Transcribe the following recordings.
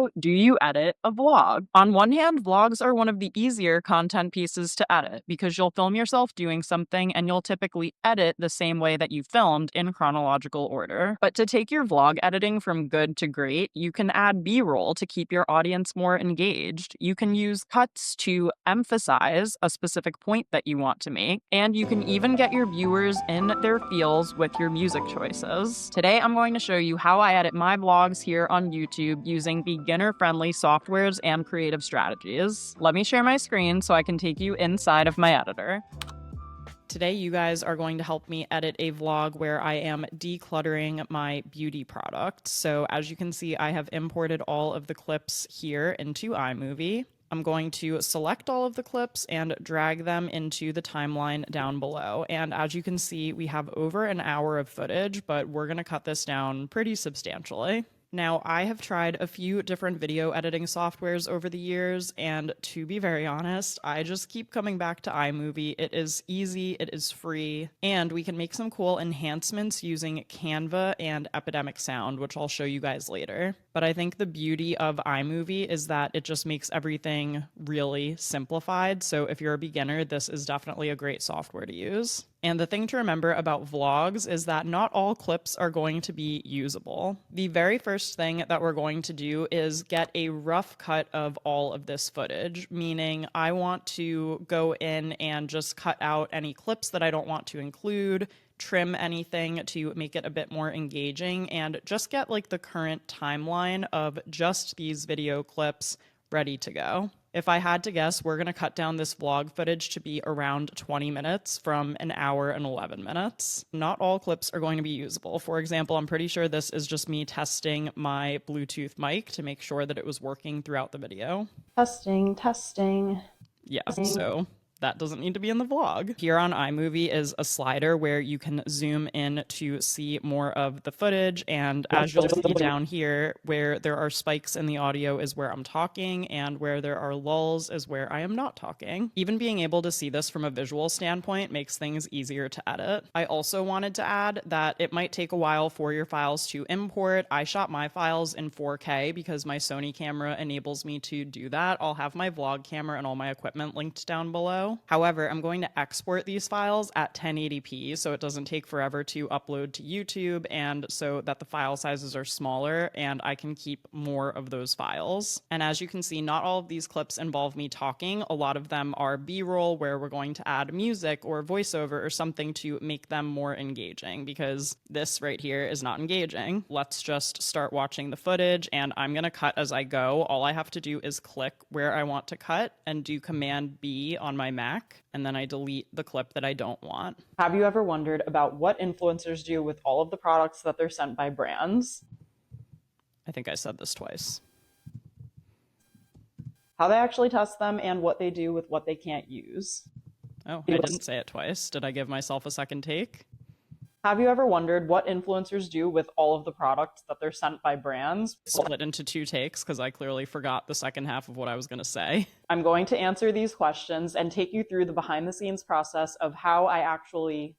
How do you edit a vlog? On one hand, vlogs are one of the easier content pieces to edit because you'll film yourself doing something and you'll typically edit the same way that you filmed in chronological order. But to take your vlog editing from good to great, you can add B-roll to keep your audience more engaged. You can use cuts to emphasize a specific point that you want to make, and you can even get your viewers in their feels with your music choices. Today, I'm going to show you how I edit my vlogs here on YouTube using beginner-friendly softwares and creative strategies. Let me share my screen so I can take you inside of my editor. Today, you guys are going to help me edit a vlog where I am decluttering my beauty products. So as you can see, I have imported all of the clips here into iMovie. I'm going to select all of the clips and drag them into the timeline down below. And as you can see, we have over an hour of footage, but we're going to cut this down pretty substantially. Now, I have tried a few different video editing softwares over the years, and to be very honest, I just keep coming back to iMovie. It is easy, it is free, and we can make some cool enhancements using Canva and Epidemic sound, which I'll show you guys later. But I think the beauty of iMovie is that it just makes everything really simplified. So if you're a beginner, this is definitely a great software to use. And the thing to remember about vlogs is that not all clips are going to be usable. The very first thing that we're going to do is get a rough cut of all of this footage, meaning I want to go in and just cut out any clips that I don't want to include, trim anything to make it a bit more engaging, and just get like the current timeline of just these video clips ready to go. If I had to guess, we're going to cut down this vlog footage to be around 20 minutes from an hour and 11 minutes. Not all clips are going to be usable. For example, I'm pretty sure this is just me testing my Bluetooth mic to make sure that it was working throughout the video. Testing. Yeah, so that doesn't need to be in the vlog. Here on iMovie is a slider where you can zoom in to see more of the footage. And as you'll see down here, where there are spikes in the audio is where I'm talking, and where there are lulls is where I am not talking. Even being able to see this from a visual standpoint makes things easier to edit. I also wanted to add that it might take a while for your files to import. I shot my files in 4K because my Sony camera enables me to do that. I'll have my vlog camera and all my equipment linked down below. However, I'm going to export these files at 1080p so it doesn't take forever to upload to YouTube, and so that the file sizes are smaller and I can keep more of those files. And as you can see, not all of these clips involve me talking. A lot of them are B-roll where we're going to add music or voiceover or something to make them more engaging, because this right here is not engaging. Let's just start watching the footage, and I'm going to cut as I go. All I have to do is click where I want to cut and do Command B on my Mac, and then I delete the clip that I don't want. Have you ever wondered about what influencers do with all of the products that they're sent by brands? I think I said this twice. How they actually test them and what they do with what they can't use. Oh, I didn't say it twice. Did I give myself a second take? Have you ever wondered what influencers do with all of the products that they're sent by brands? Split into two takes because I clearly forgot the second half of what I was going to say. I'm going to answer these questions and take you through the behind-the-scenes process of how I actually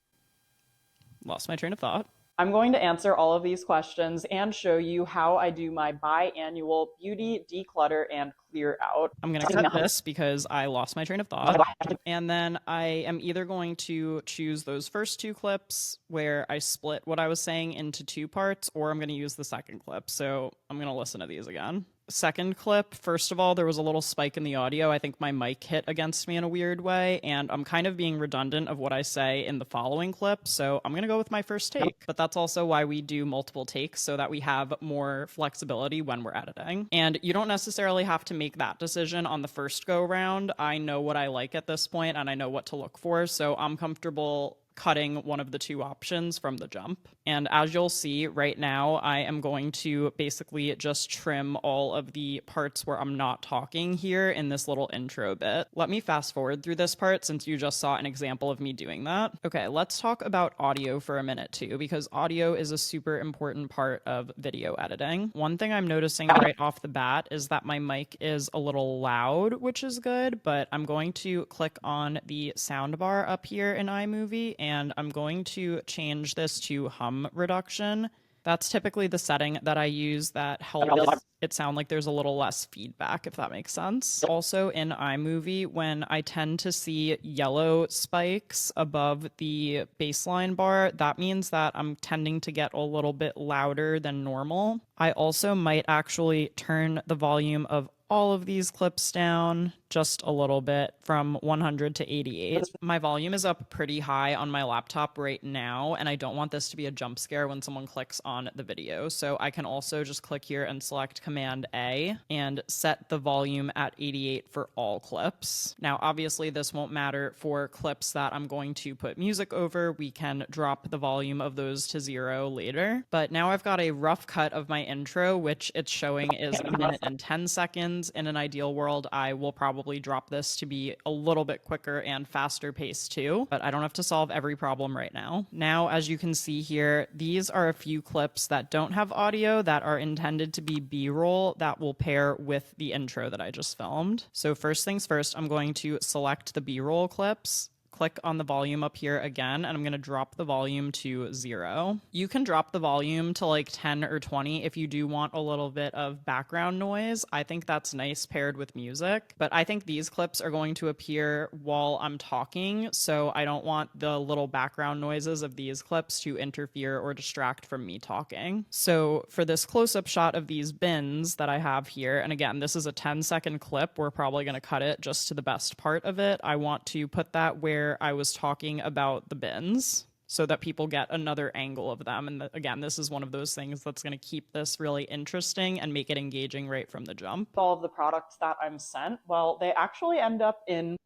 lost my train of thought. I'm going to answer all of these questions and show you how I do my biannual beauty declutter and clear out. I'm going to cut this because I lost my train of thought. And then I am either going to choose those first two clips where I split what I was saying into two parts, or I'm going to use the second clip. So I'm going to listen to these again. Second clip, first of all, there was a little spike in the audio. I think my mic hit against me in a weird way, and I'm kind of being redundant of what I say in the following clip, so I'm gonna go with my first take. But that's also why we do multiple takes, so that we have more flexibility when we're editing. And you don't necessarily have to make that decision on the first go round. I know what I like at this point, and I know what to look for, so I'm comfortable cutting one of the two options from the jump. And as you'll see right now, I am going to basically just trim all of the parts where I'm not talking here in this little intro bit. Let me fast forward through this part since you just saw an example of me doing that. Okay, let's talk about audio for a minute too, because audio is a super important part of video editing. One thing I'm noticing right off the bat is that my mic is a little loud, which is good, but I'm going to click on the soundbar up here in iMovie, and I'm going to change this to hum reduction. That's typically the setting that I use that helps it sound like there's a little less feedback, if that makes sense. Also in iMovie, when I tend to see yellow spikes above the baseline bar, that means that I'm tending to get a little bit louder than normal. I also might actually turn the volume of all of these clips down just a little bit from 100 to 88. My volume is up pretty high on my laptop right now, and I don't want this to be a jump scare when someone clicks on the video. So I can also just click here and select Command A and set the volume at 88 for all clips. Now, obviously this won't matter for clips that I'm going to put music over. We can drop the volume of those to 0 later. But now I've got a rough cut of my intro, which it's showing is 1 minute and 10 seconds. In an ideal world, I will probably drop this to be a little bit quicker and faster paced too, but I don't have to solve every problem right now. Now, as you can see here, these are a few clips that don't have audio that are intended to be B-roll that will pair with the intro that I just filmed. So first things first, I'm going to select the B-roll clips, click on the volume up here again, and I'm going to drop the volume to 0. You can drop the volume to like 10 or 20 if you do want a little bit of background noise. I think that's nice paired with music, but I think these clips are going to appear while I'm talking, so I don't want the little background noises of these clips to interfere or distract from me talking. So for this close-up shot of these bins that I have here, and again, this is a 10-second clip, we're probably going to cut it just to the best part of it. I want to put that where I was talking about the bins so that people get another angle of them. And again, this is one of those things that's going to keep this really interesting and make it engaging right from the jump. All of the products that I'm sent, well, they actually end up in...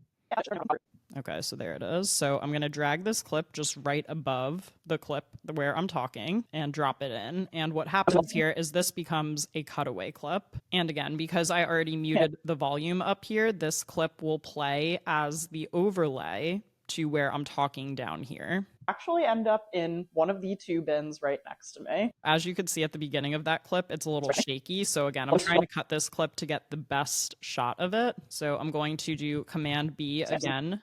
Okay, so there it is. So I'm going to drag this clip just right above the clip where I'm talking and drop it in. And what happens here is this becomes a cutaway clip. And again, because I already muted the volume up here, this clip will play as the overlay to where I'm talking down here. Actually end up in one of the 2 bins right next to me. As you could see at the beginning of that clip, it's a little shaky. So again, I'm trying to cut this clip to get the best shot of it. So I'm going to do Command B again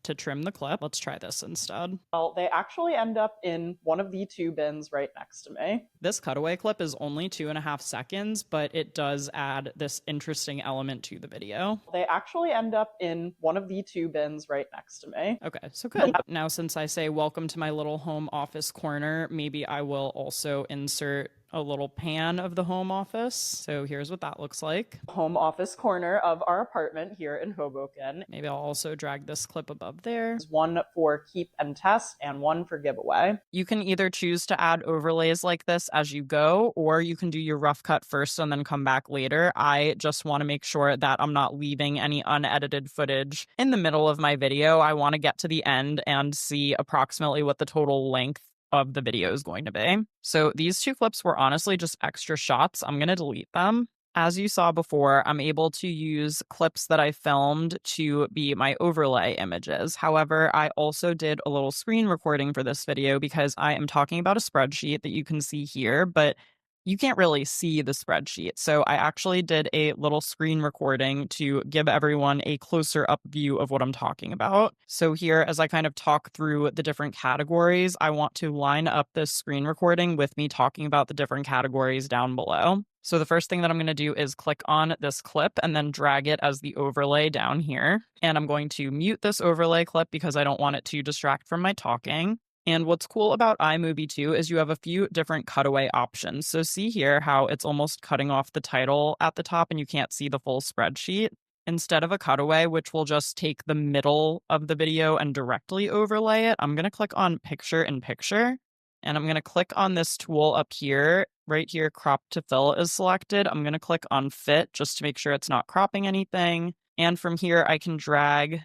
to trim the clip. Let's try this instead. Well, they actually end up in one of the 2 bins right next to me. This cutaway clip is only 2.5 seconds, but it does add this interesting element to the video. They actually end up in one of the 2 bins right next to me. Okay, so good. Now, since I say welcome to my little home office corner, maybe I will also insert a little pan of the home office. So here's what that looks like. Home office corner of our apartment here in Hoboken. Maybe I'll also drag this clip above there. There's one for keep and test and one for giveaway. You can either choose to add overlays like this as you go, or you can do your rough cut first and then come back later. I just want to make sure that I'm not leaving any unedited footage in the middle of my video. I want to get to the end and see approximately what the total length of the video is going to be. So these 2 clips were honestly just extra shots. I'm going to delete them. As you saw before, I'm able to use clips that I filmed to be my overlay images. However, I also did a little screen recording for this video because I am talking about a spreadsheet that you can see here, but you can't really see the spreadsheet. So I actually did a little screen recording to give everyone a closer up view of what I'm talking about. So here, as I kind of talk through the different categories, I want to line up this screen recording with me talking about the different categories down below. So the first thing that I'm going to do is click on this clip and then drag it as the overlay down here. And I'm going to mute this overlay clip because I don't want it to distract from my talking. And what's cool about iMovie too is you have a few different cutaway options. So see here how it's almost cutting off the title at the top and you can't see the full spreadsheet. Instead of a cutaway, which will just take the middle of the video and directly overlay it, I'm going to click on Picture in Picture. And I'm going to click on this tool up here. Right here, Crop to Fill is selected. I'm going to click on Fit just to make sure it's not cropping anything. And from here, I can drag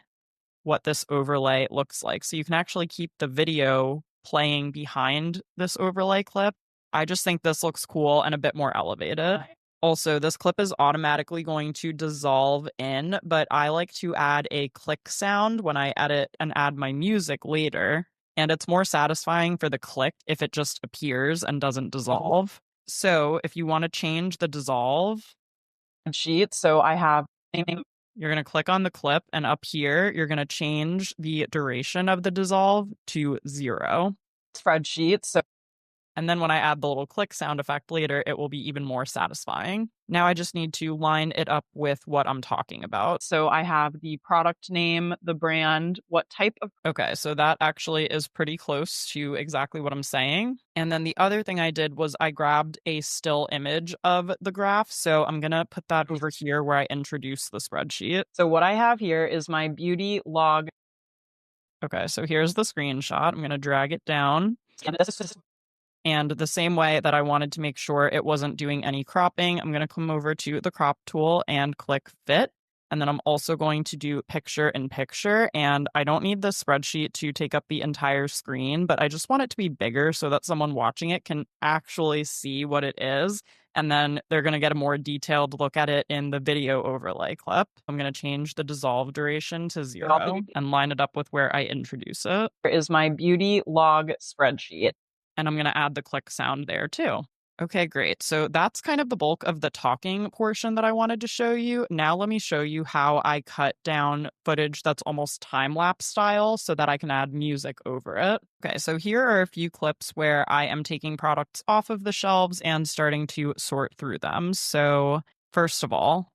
what this overlay looks like. So you can actually keep the video playing behind this overlay clip. I just think this looks cool and a bit more elevated. Also, this clip is automatically going to dissolve in, but I like to add a click sound when I edit and add my music later. And it's more satisfying for the click if it just appears and doesn't dissolve. So if you want to change the dissolve sheet, so I have... You're going to click on the clip, and up here, you're going to change the duration of the dissolve to 0. Spreadsheet, so And then when I add the little click sound effect later, it will be even more satisfying. Now I just need to line it up with what I'm talking about. So I have the product name, the brand, what type of. Okay, so that actually is pretty close to exactly what I'm saying. And then the other thing I did was I grabbed a still image of the graph. So I'm going to put that over here where I introduce the spreadsheet. So what I have here is my beauty log. Okay, so here's the screenshot. I'm going to drag it down. And the same way that I wanted to make sure it wasn't doing any cropping, I'm going to come over to the crop tool and click fit. And then I'm also going to do picture in picture. And I don't need the spreadsheet to take up the entire screen, but I just want it to be bigger so that someone watching it can actually see what it is. And then they're going to get a more detailed look at it in the video overlay clip. I'm going to change the dissolve duration to 0 and line it up with where I introduce it. Here is my beauty log spreadsheet. And I'm going to add the click sound there too. Okay, great. So that's kind of the bulk of the talking portion that I wanted to show you. Now let me show you how I cut down footage that's almost time-lapse style so that I can add music over it. Okay, so here are a few clips where I am taking products off of the shelves and starting to sort through them. So first of all,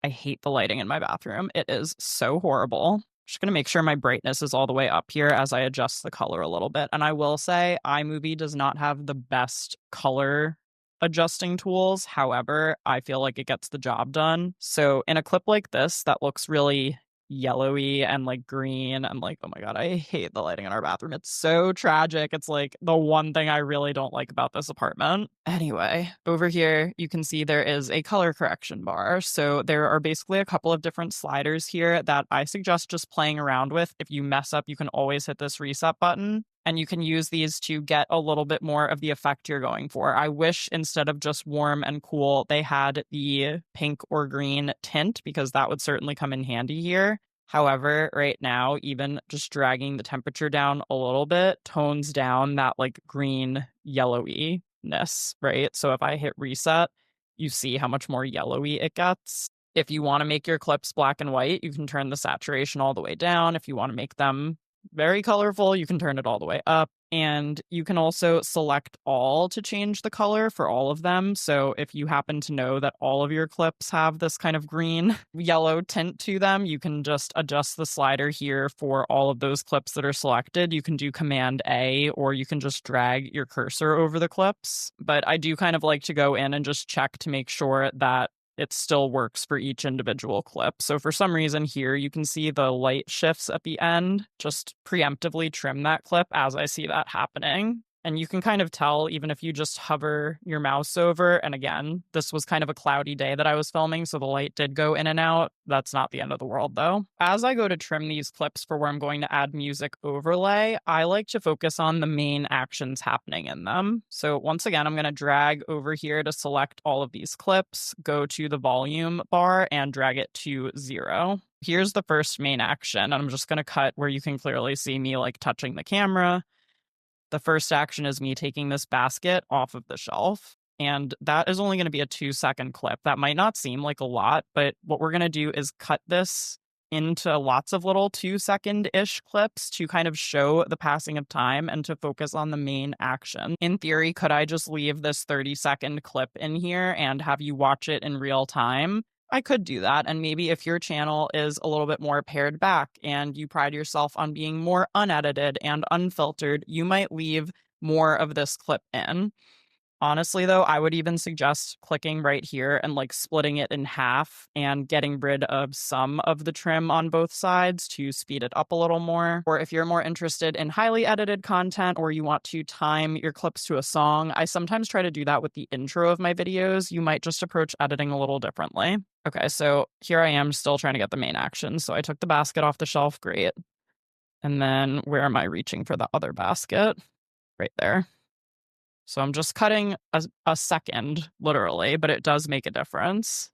I hate the lighting in my bathroom. It is so horrible. Just going to make sure my brightness is all the way up here as I adjust the color a little bit. And I will say iMovie does not have the best color adjusting tools. However, I feel like it gets the job done. So in a clip like this that looks really yellowy and like green, I'm like, oh my God, I hate the lighting in our bathroom. It's so tragic. It's like the one thing I really don't like about this apartment. Anyway, over here, you can see there is a color correction bar. So there are basically a couple of different sliders here that I suggest just playing around with. If you mess up, you can always hit this reset button. And you can use these to get a little bit more of the effect you're going for. I wish instead of just warm and cool, they had the pink or green tint because that would certainly come in handy here. However, right now, even just dragging the temperature down a little bit tones down that like green yellowy-ness, right? So if I hit reset, you see how much more yellowy it gets. If you want to make your clips black and white, you can turn the saturation all the way down. If you want to make them very colorful, you can turn it all the way up. And you can also select all to change the color for all of them. So if you happen to know that all of your clips have this kind of green yellow tint to them, you can just adjust the slider here for all of those clips that are selected. You can do Command A, or you can just drag your cursor over the clips. But I do kind of like to go in and just check to make sure that it still works for each individual clip. So for some reason here, you can see the light shifts at the end. Just preemptively trim that clip as I see that happening. And you can kind of tell even if you just hover your mouse over. And again, this was kind of a cloudy day that I was filming, so the light did go in and out. That's not the end of the world though. As I go to trim these clips for where I'm going to add music overlay, I like to focus on the main actions happening in them. So once again, I'm going to drag over here to select all of these clips, go to the volume bar and drag it to 0. Here's the first main action. And I'm just going to cut where you can clearly see me like touching the camera. The first action is me taking this basket off of the shelf, and that is only going to be a 2-second clip. That might not seem like a lot, but what we're going to do is cut this into lots of little 2-second-ish clips to kind of show the passing of time and to focus on the main action. In theory, could I just leave this 30-second clip in here and have you watch it in real time? I could do that. And maybe if your channel is a little bit more pared back and you pride yourself on being more unedited and unfiltered, you might leave more of this clip in. Honestly, though, I would even suggest clicking right here and like splitting it in half and getting rid of some of the trim on both sides to speed it up a little more. Or if you're more interested in highly edited content or you want to time your clips to a song, I sometimes try to do that with the intro of my videos. You might just approach editing a little differently. Okay, so here I am still trying to get the main action. So I took the basket off the shelf, great. And then where am I reaching for the other basket? Right there. So I'm just cutting a second, literally, but it does make a difference.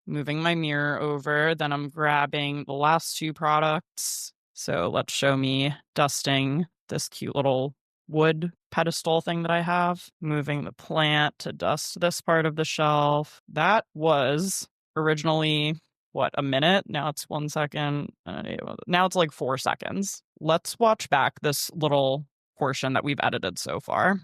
Moving my mirror over, then I'm grabbing the last 2 products. So let's show me dusting this cute little wood pedestal thing that I have. Moving the plant to dust this part of the shelf. That was originally, what, a minute? Now it's 1 second. Now it's like 4 seconds. Let's watch back this little portion that we've edited so far.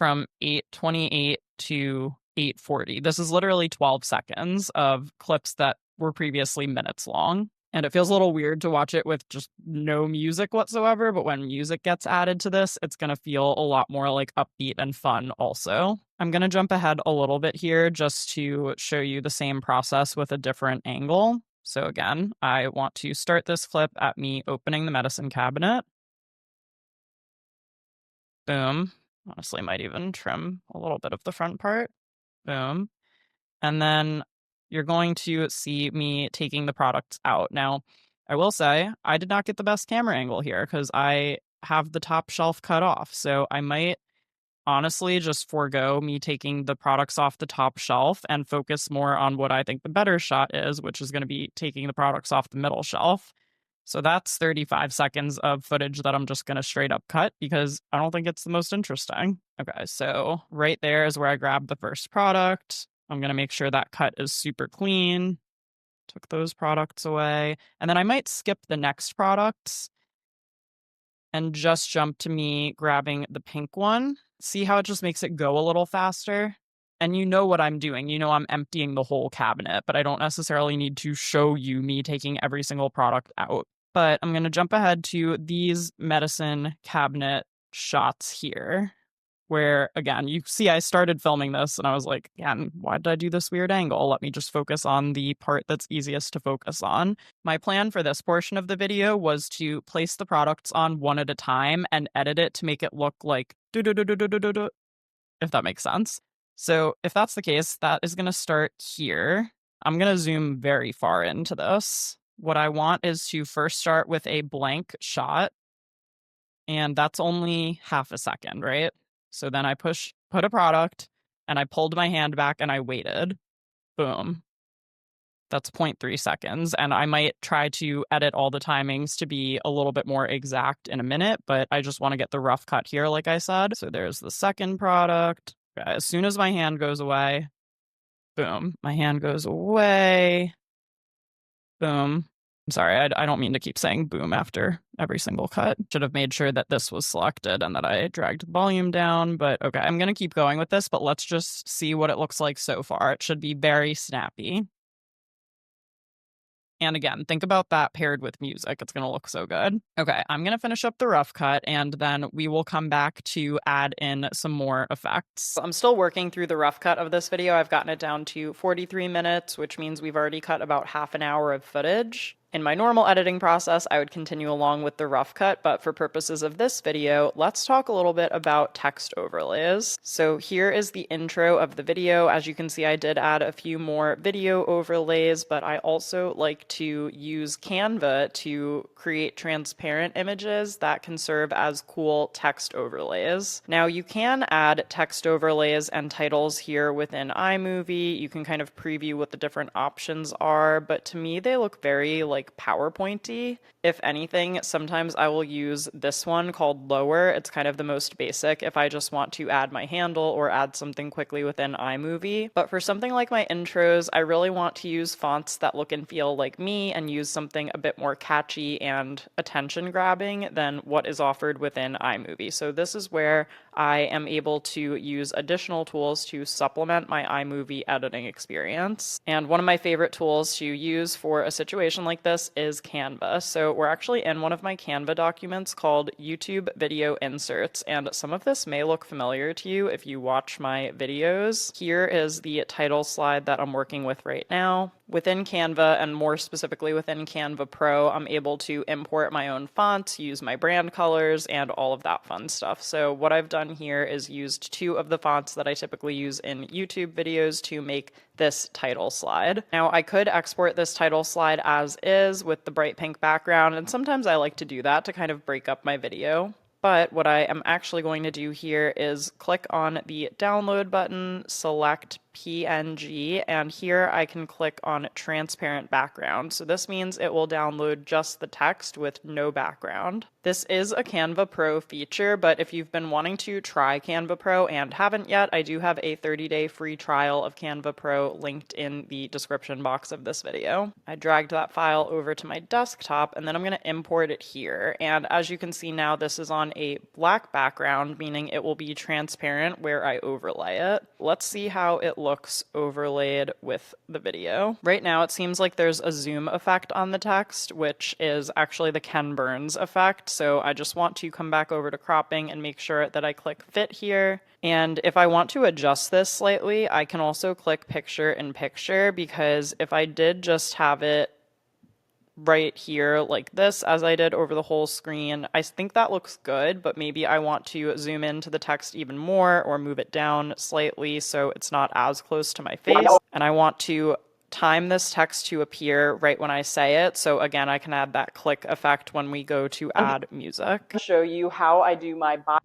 from 8:28 to 8:40. This is literally 12 seconds of clips that were previously minutes long. And it feels a little weird to watch it with just no music whatsoever, but when music gets added to this, it's going to feel a lot more like upbeat and fun also. I'm going to jump ahead a little bit here just to show you the same process with a different angle. So again, I want to start this clip at me opening the medicine cabinet. Boom. Honestly, might even trim a little bit of the front part. Boom. And then you're going to see me taking the products out. Now, I will say I did not get the best camera angle here because I have the top shelf cut off. So I might honestly just forego me taking the products off the top shelf and focus more on what I think the better shot is, which is going to be taking the products off the middle shelf. So that's 35 seconds of footage that I'm just going to straight up cut because I don't think it's the most interesting. Okay, so right there is where I grabbed the first product. I'm going to make sure that cut is super clean. Took those products away. And then I might skip the next products and just jump to me grabbing the pink one. See how it just makes it go a little faster? And you know what I'm doing. You know I'm emptying the whole cabinet, but I don't necessarily need to show you me taking every single product out. But I'm going to jump ahead to these medicine cabinet shots here, where, again, you see I started filming this and I was like, again, why did I do this weird angle? Let me just focus on the part that's easiest to focus on. My plan for this portion of the video was to place the products on one at a time and edit it to make it look like do-do-do-do-do-do-do, if that makes sense. So if that's the case, that is going to start here. I'm going to zoom very far into this. What I want is to first start with a blank shot, and that's only half a second, right? So then I put a product, and I pulled my hand back and I waited. Boom. That's 0.3 seconds. And I might try to edit all the timings to be a little bit more exact in a minute, but I just want to get the rough cut here, like I said. So there's the second product. As soon as my hand goes away, boom, my hand goes away. Boom. I'm sorry, I don't mean to keep saying boom after every single cut. Should have made sure that this was selected and that I dragged the volume down, but okay, I'm going to keep going with this, but let's just see what it looks like so far. It should be very snappy. And again, think about that paired with music. It's going to look so good. Okay, I'm going to finish up the rough cut and then we will come back to add in some more effects. I'm still working through the rough cut of this video. I've gotten it down to 43 minutes, which means we've already cut about half an hour of footage. In my normal editing process, I would continue along with the rough cut, but for purposes of this video, let's talk a little bit about text overlays. So here is the intro of the video. As you can see, I did add a few more video overlays, but I also like to use Canva to create transparent images that can serve as cool text overlays. Now, you can add text overlays and titles here within iMovie. You can kind of preview what the different options are, but to me, they look very PowerPoint-y. If anything, sometimes I will use this one called Lower. It's kind of the most basic if I just want to add my handle or add something quickly within iMovie. But for something like my intros, I really want to use fonts that look and feel like me and use something a bit more catchy and attention-grabbing than what is offered within iMovie. So this is where I am able to use additional tools to supplement my iMovie editing experience. And one of my favorite tools to use for a situation like this is Canva. So we're actually in one of my Canva documents called YouTube Video Inserts, and some of this may look familiar to you if you watch my videos. Here is the title slide that I'm working with right now. Within Canva, and more specifically within Canva Pro, I'm able to import my own fonts, use my brand colors, and all of that fun stuff. So what I've done here is used two of the fonts that I typically use in YouTube videos to make this title slide. Now, I could export this title slide as is with the bright pink background, and sometimes I like to do that to kind of break up my video. But what I am actually going to do here is click on the download button, select PNG, and here I can click on transparent background. So this means it will download just the text with no background. This is a Canva Pro feature, but if you've been wanting to try Canva Pro and haven't yet, I do have a 30-day free trial of Canva Pro linked in the description box of this video. I dragged that file over to my desktop, and then I'm going to import it here. And as you can see now, this is on on a black background, meaning it will be transparent where I overlay it. Let's see how it looks overlaid with the video. Right now, it seems like there's a zoom effect on the text, which is actually the Ken Burns effect. So I just want to come back over to cropping and make sure that I click fit here. And if I want to adjust this slightly, I can also click picture in picture, because if I did just have it right here like this, as I did over the whole screen, I think that looks good, but maybe I want to zoom into the text even more or move it down slightly so it's not as close to my face. And I want to time this text to appear right when I say it. So again, I can add that click effect when we go to add music. Show you how I do my bio.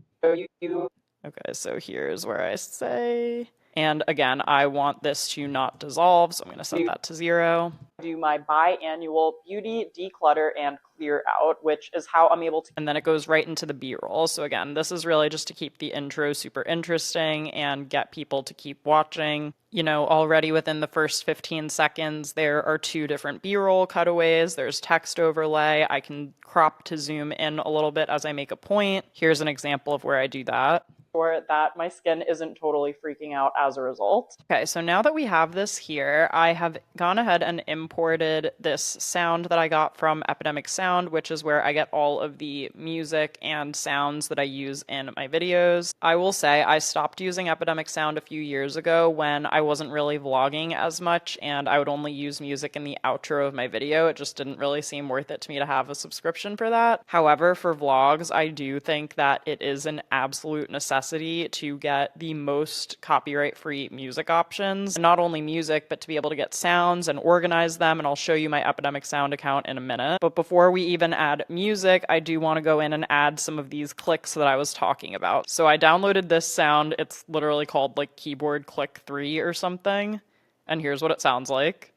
Okay, so here's where I say, and again, I want this to not dissolve, so I'm going to set that to 0. Do my biannual beauty, declutter, and clear out, which is how I'm able to, and then it goes right into the B-roll. So again, this is really just to keep the intro super interesting and get people to keep watching. You know, already within the first 15 seconds, there are 2 different B-roll cutaways. There's text overlay. I can crop to zoom in a little bit as I make a point. Here's an example of where I do that. That my skin isn't totally freaking out as a result. Okay, so now that we have this here, I have gone ahead and imported this sound that I got from Epidemic Sound, which is where I get all of the music and sounds that I use in my videos. I will say I stopped using Epidemic Sound a few years ago when I wasn't really vlogging as much and I would only use music in the outro of my video. It just didn't really seem worth it to me to have a subscription for that. However, for vlogs, I do think that it is an absolute necessity to get the most copyright-free music options. And not only music, but to be able to get sounds and organize them, and I'll show you my Epidemic Sound account in a minute. But before we even add music, I do want to go in and add some of these clicks that I was talking about. So I downloaded this sound. It's literally called like Keyboard Click 3 or something. And here's what it sounds like.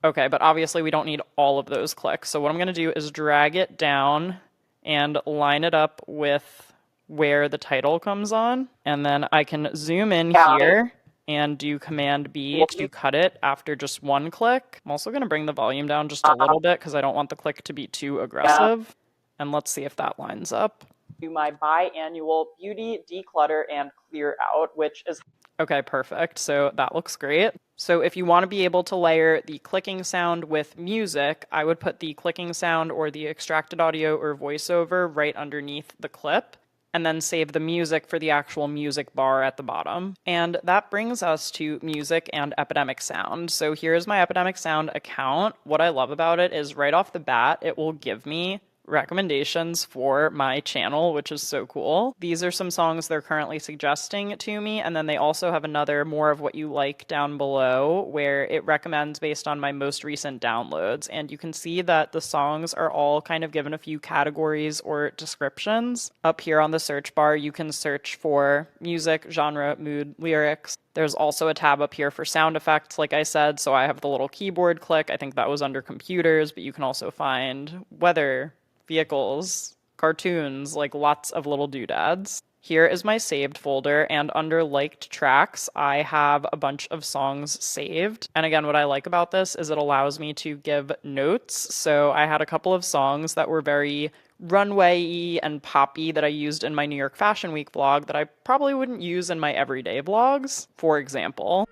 Okay, but obviously we don't need all of those clicks. So what I'm going to do is drag it down and line it up with where the title comes on. And then I can zoom in here and do Command B to cut it after just 1 click. I'm also going to bring the volume down just a little bit because I don't want the click to be too aggressive. And let's see if that lines up. Do my biannual beauty, declutter, and clear out, which is... Okay, perfect. So that looks great. So if you want to be able to layer the clicking sound with music, I would put the clicking sound or the extracted audio or voiceover right underneath the clip, and then save the music for the actual music bar at the bottom. And that brings us to music and Epidemic Sound. So here's my Epidemic Sound account. What I love about it is right off the bat, it will give me recommendations for my channel, which is so cool. These are some songs they're currently suggesting to me, and then they also have another more of what you like down below where it recommends based on my most recent downloads. And you can see that the songs are all kind of given a few categories or descriptions. Up here on the search bar, you can search for music, genre, mood, lyrics. There's also a tab up here for sound effects, like I said, so I have the little keyboard click. I think that was under computers, but you can also find weather, vehicles, cartoons, like lots of little doodads. Here is my saved folder, and under liked tracks, I have a bunch of songs saved. And again, what I like about this is it allows me to give notes. So I had a couple of songs that were very runway-y and poppy that I used in my New York Fashion Week vlog that I probably wouldn't use in my everyday vlogs, for example.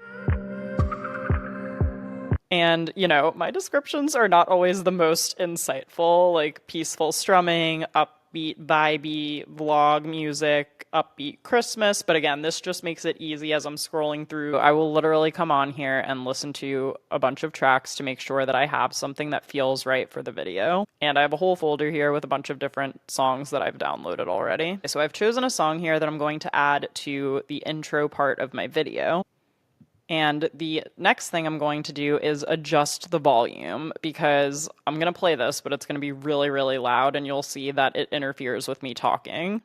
And, you know, my descriptions are not always the most insightful, like peaceful strumming, upbeat, vibey, vlog music, upbeat Christmas. But again, this just makes it easy as I'm scrolling through. I will literally come on here and listen to a bunch of tracks to make sure that I have something that feels right for the video. And I have a whole folder here with a bunch of different songs that I've downloaded already. So I've chosen a song here that I'm going to add to the intro part of my video. And the next thing I'm going to do is adjust the volume because I'm going to play this, but it's going to be really, really loud and you'll see that it interferes with me talking.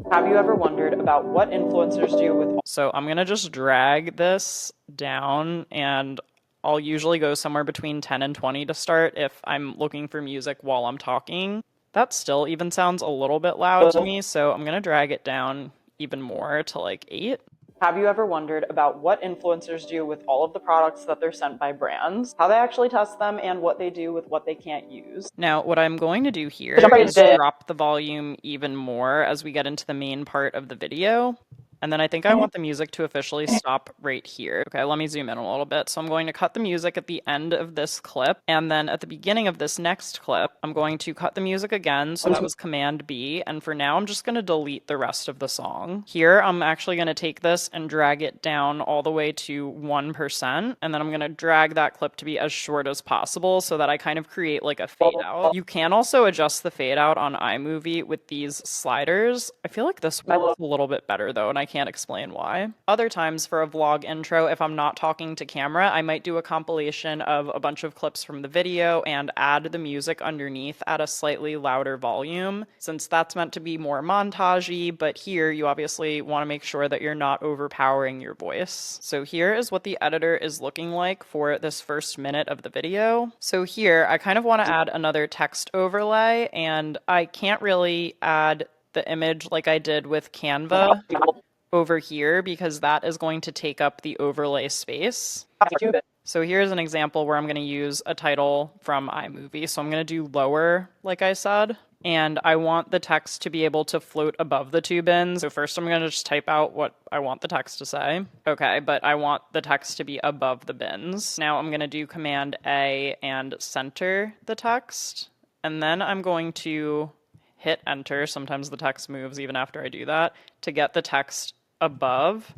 Have you ever wondered about what influencers do with... So I'm going to just drag this down and I'll usually go somewhere between 10 and 20 to start if I'm looking for music while I'm talking. That still even sounds a little bit loud to me, so I'm going to drag it down even more to like 8. Have you ever wondered about what influencers do with all of the products that they're sent by brands, how they actually test them, and what they do with what they can't use? Now, what I'm going to do here is drop the volume even more as we get into the main part of the video. And then I think I want the music to officially stop right here. Okay, let me zoom in a little bit. So I'm going to cut the music at the end of this clip, and then at the beginning of this next clip, I'm going to cut the music again. So that was Command B, and for now I'm just going to delete the rest of the song. Here, I'm actually going to take this and drag it down all the way to 1%, and then I'm going to drag that clip to be as short as possible so that I kind of create like a fade out. You can also adjust the fade out on iMovie with these sliders. I feel like this works a little bit better though, and I can't explain why. Other times for a vlog intro, if I'm not talking to camera, I might do a compilation of a bunch of clips from the video and add the music underneath at a slightly louder volume, since that's meant to be more montage-y, but here you obviously want to make sure that you're not overpowering your voice. So here is what the editor is looking like for this first minute of the video. So here, I kind of want to add another text overlay, and I can't really add the image like I did with Canva over here because that is going to take up the overlay space. So here's an example where I'm going to use a title from iMovie. So I'm going to do lower, like I said, and I want the text to be able to float above the two bins. So first I'm going to just type out what I want the text to say. Okay, but I want the text to be above the bins. Now I'm going to do Command A and center the text, and then I'm going to hit enter. Sometimes the text moves even after I do that to get the text above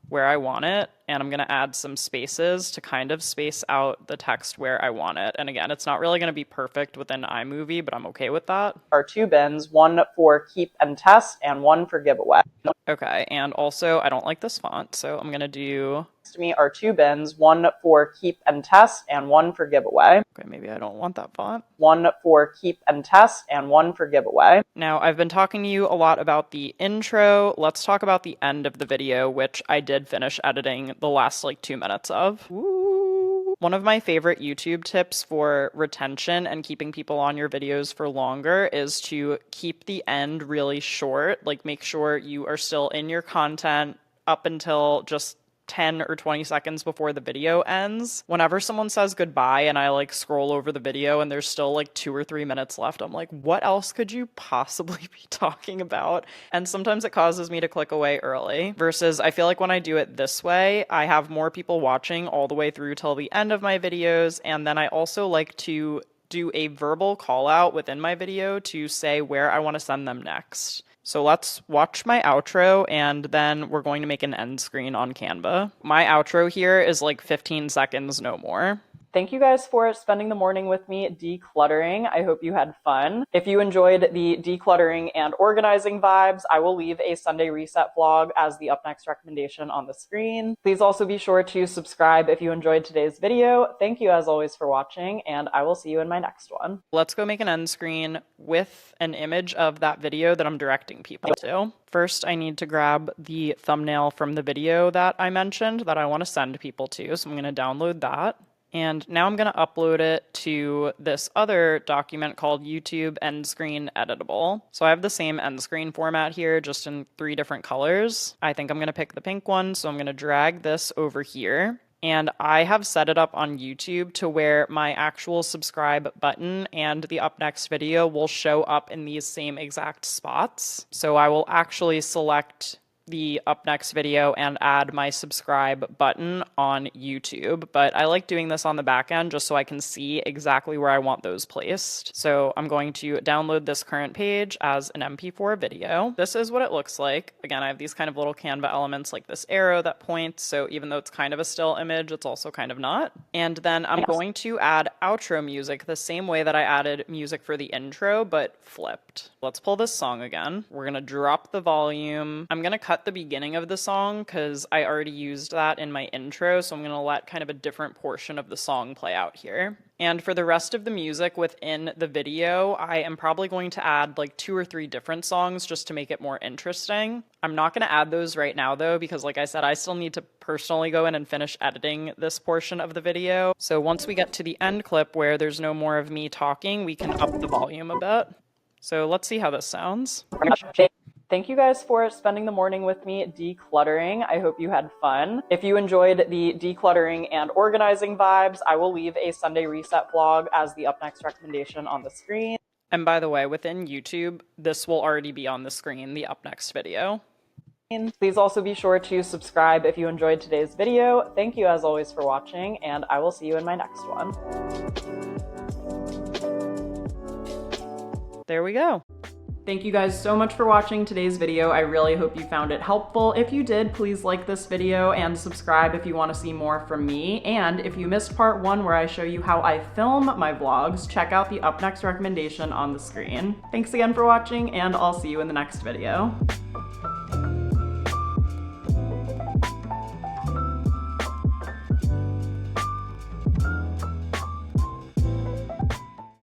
where I want it, and I'm going to add some spaces to kind of space out the text where I want it. And again, it's not really going to be perfect within iMovie, but I'm okay with that. Our two bins, one for keep and test and one for giveaway. Okay, and also I don't like this font, so I'm going to do to me are two bins, one for keep and test and one for giveaway. Okay, maybe I don't want that font. One for keep and test and one for giveaway. Now, I've been talking to you a lot about the intro. Let's talk about the end of the video, which I did finish editing the last like 2 minutes of. Ooh. One of my favorite YouTube tips for retention and keeping people on your videos for longer is to keep the end really short. Like, make sure you are still in your content up until just 10 or 20 seconds before the video ends. Whenever someone says goodbye and I like scroll over the video and there's still like 2 or 3 minutes left, I'm like, what else could you possibly be talking about? And sometimes it causes me to click away early, versus I feel like when I do it this way, I have more people watching all the way through till the end of my videos. And then I also like to do a verbal call out within my video to say where I want to send them next. So let's watch my outro, and then we're going to make an end screen on Canva. My outro here is like 15 seconds, no more. Thank you guys for spending the morning with me decluttering. I hope you had fun. If you enjoyed the decluttering and organizing vibes, I will leave a Sunday reset vlog as the up next recommendation on the screen. Please also be sure to subscribe if you enjoyed today's video. Thank you as always for watching, and I will see you in my next one. Let's go make an end screen with an image of that video that I'm directing people to. First, I need to grab the thumbnail from the video that I mentioned that I want to send people to, so I'm going to download that. And now I'm going to upload it to this other document called YouTube End Screen Editable. So I have the same end screen format here, just in 3 different colors. I think I'm going to pick the pink one, so I'm going to drag this over here. And I have set it up on YouTube to where my actual subscribe button and the up next video will show up in these same exact spots. So I will actually select the up next video and add my subscribe button on YouTube, but I like doing this on the back end just so I can see exactly where I want those placed. So I'm going to download this current page as an MP4 video. This is what it looks like. Again, I have these kind of little Canva elements like this arrow that points, so even though it's kind of a still image, it's also kind of not. And then I'm going to add outro music the same way that I added music for the intro, but flipped. Let's pull this song again. We're gonna drop the volume. I'm gonna cut the beginning of the song because I already used that in my intro, so I'm going to let kind of a different portion of the song play out here. And for the rest of the music within the video, I am probably going to add like 2 or 3 different songs just to make it more interesting. I'm not going to add those right now though, because like I said, I still need to personally go in and finish editing this portion of the video. So once we get to the end clip where there's no more of me talking, we can up the volume a bit. So let's see how this sounds. Thank you guys for spending the morning with me decluttering. I hope you had fun. If you enjoyed the decluttering and organizing vibes, I will leave a Sunday reset vlog as the up next recommendation on the screen. And by the way, within YouTube, this will already be on the screen, the up next video. Please also be sure to subscribe if you enjoyed today's video. Thank you as always for watching, and I will see you in my next one. There we go. Thank you guys so much for watching today's video. I really hope you found it helpful. If you did, please like this video and subscribe if you want to see more from me. And if you missed part 1 where I show you how I film my vlogs, check out the up next recommendation on the screen. Thanks again for watching, and I'll see you in the next video.